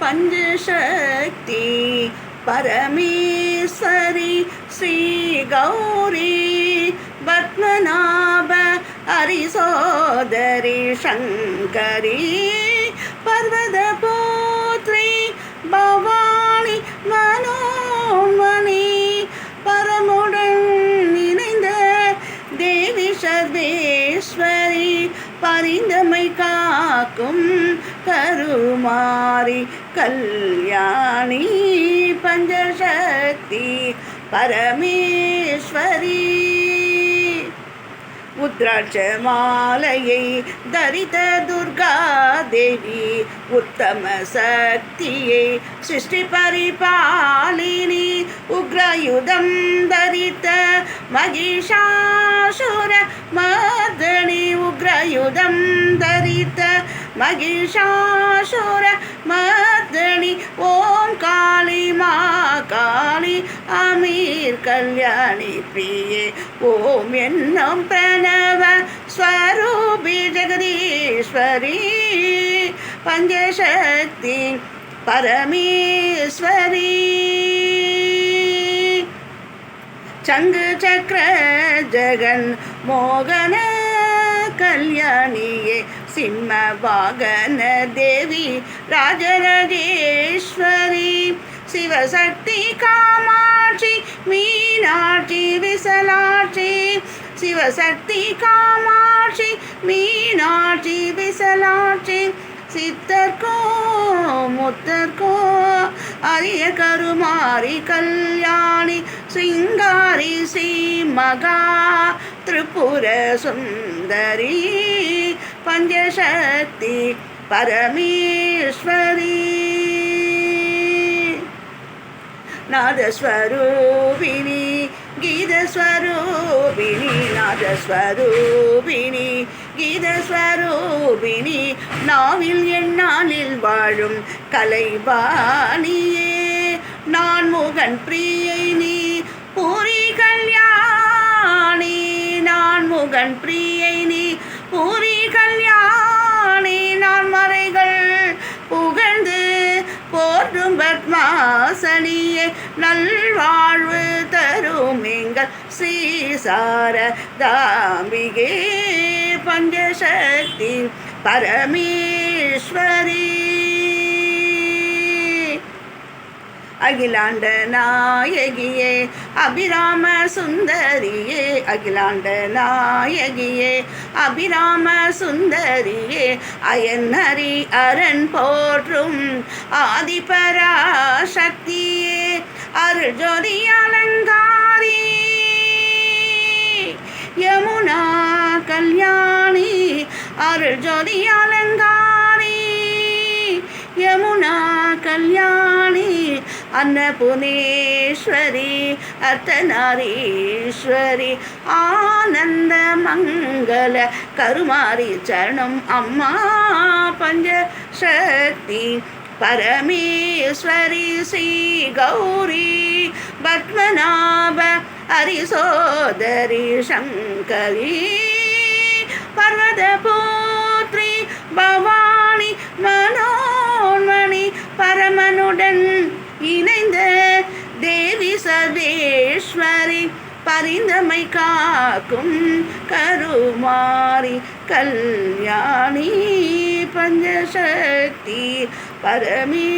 பஞ்சசக்தி பரமேஸ்வரி ஸ்ரீ கௌரி பத்மநாப ஹரிசோதரி சங்கரி பர்வத புத்ரி பவானி மனோன்மணி பரமுடன் இணைந்த தேவி சர்வேஸ்வரி பரிந்தமை காக்கும் கருமாரி கல்யாணி பஞ்சசக்தி பரமேஸ்வரி உத்ராட்ச மாலையை தரித்த துர்கா தேவி உத்தம சக்தியை சிருஷ்டி பரிபாலினி உக்ராயுதம் தரித்த மகிஷாசுர மர்தனி உக்ராயுதம் தரித்த மகிஷாசுர மர்தனி ஓம் காளி மா காளி அமீர் கல்யாணி பிரியே ஓம் என்னும் பிரணவ ஸ்வரூபி ஜெகதீஸ்வரி பஞ்சசக்தி பரமேஸ்வரி சங்கு சக்கர ஜெகன் மோகன கல்யாணியே சிம்ம வாகன தேவி ராஜராஜேஸ்வரி சிவசக்தி காமாட்சி மீனாட்சி விசலாட்சி சிவசக்தி காமாட்சி மீனாட்சி விசலாட்சி சித்தர்கோ முத்தர்கோ அரிய கருமாரி கல்யாணி சிங்காரி ஸ்ரீ மகா திரிபுர சுந்தரி பஞ்சசக்தி பரமேஸ்வரி நாதஸ்வரூபிணி கீதஸ்வரூபிணி நாதஸ்வரூபிணி கீதஸ்வரூபிணி நாவில் எண்ணாலில் வாழும் கலைவாணியே நான் முகன் பிரியை நீ பூரி கல்யாணி நான் முகன் பிரியை நீ பூரி கல்யாணி நான் மறைகள் புகழ்ந்து போற்றும் பத்மாசனியே நல்வாழ்வு தரும் எங்கள் ஸ்ரீசாரதாம்பிகே பஞ்சசக்தி பரமேஸ்வரி அகிலாண்ட நாயகியே அபிராம சுந்தரியே அகிலாண்ட நாயகியே அபிராம சுந்தரியே அயன்ஹரி அரண் போற்றும் ஆதிபராசக்தியே அருள்ஜோதி அலங்காரி யமுனா கல்யாணி அருள்ஜோதி அலங்காரி யமுனா கல்யாணி அன்னபுனேஸ்வரி அர்த்தநாரீஸ்வரி ஆனந்த மங்கள கருமாரி சரணம் அம்மா பஞ்சசக்தி பரமேஸ்வரி ஸ்ரீ கௌரி பத்மநாப ஹரிசோதரி சங்கரி பர்வத புத்ரி பவானி மனோன்மணி பரமனுடன் இணைந்த தேவி சர்வேஸ்வரி பரிந்தமை காக்கும் கருமாரி கல்யாணி பஞ்சசக்தி பரமேஸ்வரி.